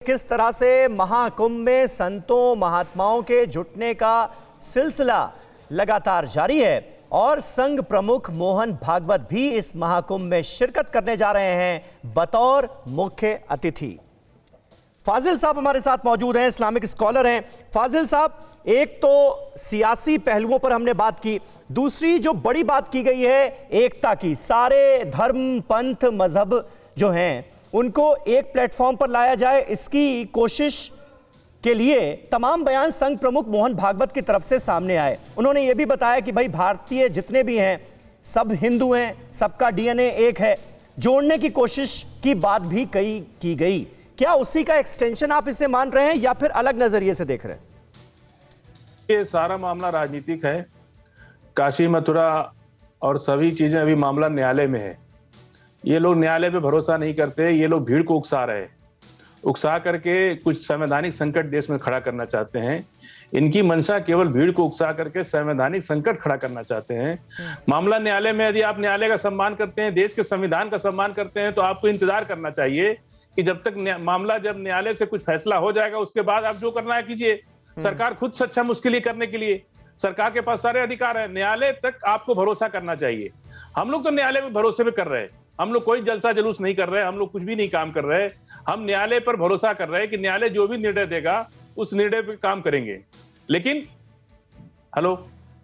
किस तरह से महाकुंभ में संतों महात्माओं के जुटने का सिलसिला लगातार जारी है और संघ प्रमुख मोहन भागवत भी इस महाकुंभ में शिरकत करने जा रहे हैं बतौर मुख्य अतिथि। फाजिल साहब हमारे साथ मौजूद हैं, इस्लामिक स्कॉलर हैं। फाजिल साहब, एक तो सियासी पहलुओं पर हमने बात की, दूसरी जो बड़ी बात की गई है एकता की, सारे धर्म पंथ मजहब जो हैं उनको एक प्लेटफॉर्म पर लाया जाए, इसकी कोशिश के लिए तमाम बयान संघ प्रमुख मोहन भागवत की तरफ से सामने आए। उन्होंने ये भी बताया कि भाई भारतीय जितने भी हैं सब हिंदू हैं, सबका डीएनए एक है, जोड़ने की कोशिश की बात भी की गई। क्या उसी का एक्सटेंशन आप इसे मान रहे हैं या फिर अलग नजरिए से देख रहे हैं? ये सारा मामला राजनीतिक है। काशी मथुरा और सभी चीजें अभी मामला न्यायालय में है। ये लोग न्यायालय पे भरोसा नहीं करते, ये लोग भीड़ को उकसा रहे हैं, उकसा करके कुछ संवैधानिक संकट देश में खड़ा करना चाहते हैं। इनकी मंशा केवल भीड़ को उकसा करके संवैधानिक संकट खड़ा करना चाहते हैं। मामला न्यायालय में, यदि आप न्यायालय का सम्मान करते हैं, देश के संविधान का सम्मान करते हैं, तो आपको इंतजार करना चाहिए कि जब तक मामला जब न्यायालय से कुछ फैसला हो जाएगा उसके बाद आप जो करना है कीजिए। सरकार खुद सक्षम उसके लिए करने के लिए, सरकार के पास सारे अधिकार है। न्यायालय तक आपको भरोसा करना चाहिए। हम लोग तो न्यायालय पे भरोसे पे कर रहे हैं, हम लोग कोई जलसा जुलूस नहीं कर रहे, हम लोग कुछ भी नहीं काम कर रहे। हम न्यायालय पर भरोसा कर रहे हैं कि न्यायालय जो भी निर्णय देगा उस निर्णय पे काम करेंगे। लेकिन हेलो,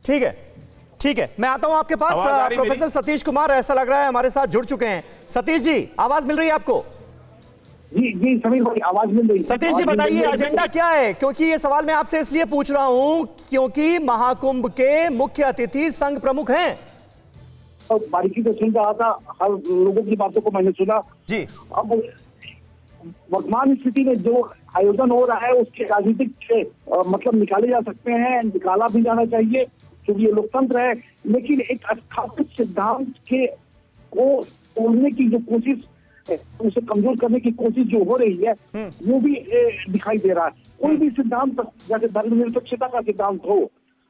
ठीक है, मैं आता हूं आपके पास। प्रोफेसर सतीश कुमार ऐसा लग रहा है हमारे साथ जुड़ चुके हैं। सतीश जी, आवाज मिल रही है आपको? जी समीर भाई, आवाज मिल रही है। सतीश जी बताइए, एजेंडा क्या है? क्योंकि ये सवाल मैं आपसे इसलिए पूछ रहा हूं क्योंकि महाकुंभ के मुख्य अतिथि संघ प्रमुख हैं। तो बारीकी से सुन रहा था, हर लोगों की बातों को मैंने सुना जी। अब वर्तमान स्थिति में जो आयोजन हो रहा है उसके राजनीतिक से मतलब निकाले जा सकते हैं, निकाला भी जाना चाहिए क्योंकि ये लोकतंत्र है। लेकिन एक स्थापित सिद्धांत के को तोड़ने की जो कोशिश, उसे कमजोर करने की कोशिश जो हो रही है वो भी दिखाई दे रहा है। कोई भी सिद्धांत, जैसे धर्मनिरपेक्षता का सिद्धांत हो,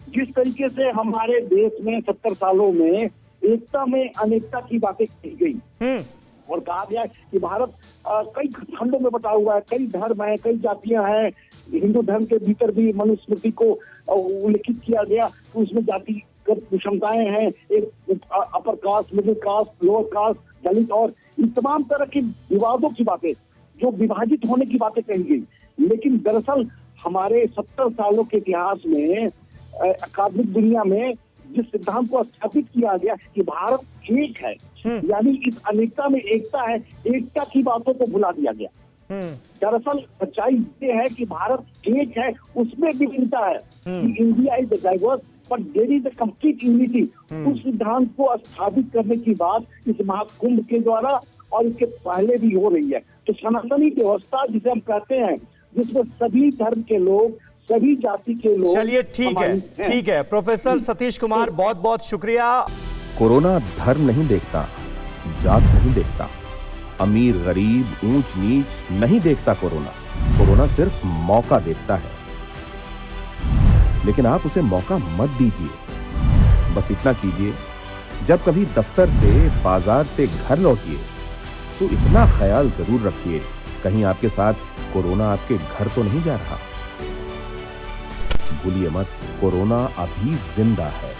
जिस तरीके से हमारे देश में 70 सालों में एकता में अनेकता की बातें की गई और कहा गया कि भारत कई खंडों में बटा हुआ है, कई धर्म है, कई जातियां हैं। हिंदू धर्म के भीतर भी मनुस्मृति को उल्लेखित किया गया कि उसमें जातिगत विषमताएं हैं, एक upper caste, middle caste, lower caste, Dalit और इन तमाम तरह के विवादों की बातें, जो विभाजित होने की बातें कही गई। लेकिन दरअसल हमारे 70 सालों के इतिहास में अकादमिक दुनिया में जिस सिद्धांत को स्थापित किया गया कि भारत एक है, यानी इस अनेकता में एकता है, एकता की बातों को भुला दिया गया। दरअसल सच्चाई ये है कि भारत एक है, उसमें विभिन्नता है। India is diverse but there is a complete unity. उस सिद्धांत को स्थापित करने की बात इस महाकुंभ के द्वारा और इसके पहले भी हो रही है। तो सनातनी व्यवस्था जिसे हम कहते हैं, जिसमें सभी धर्म के लोग, सभी जाति के लोग। चलिए ठीक है प्रोफेसर सतीश कुमार, बहुत बहुत शुक्रिया। कोरोना धर्म नहीं देखता, जात नहीं देखता, अमीर गरीब ऊंच नीच नहीं देखता। कोरोना सिर्फ मौका देखता है, लेकिन आप उसे मौका मत दीजिए। बस इतना कीजिए, जब कभी दफ्तर से, बाजार से घर लौटिए तो इतना ख्याल जरूर रखिए कहीं आपके साथ कोरोना आपके घर तो नहीं जा रहा। भूलिए मत, कोरोना अभी जिंदा है।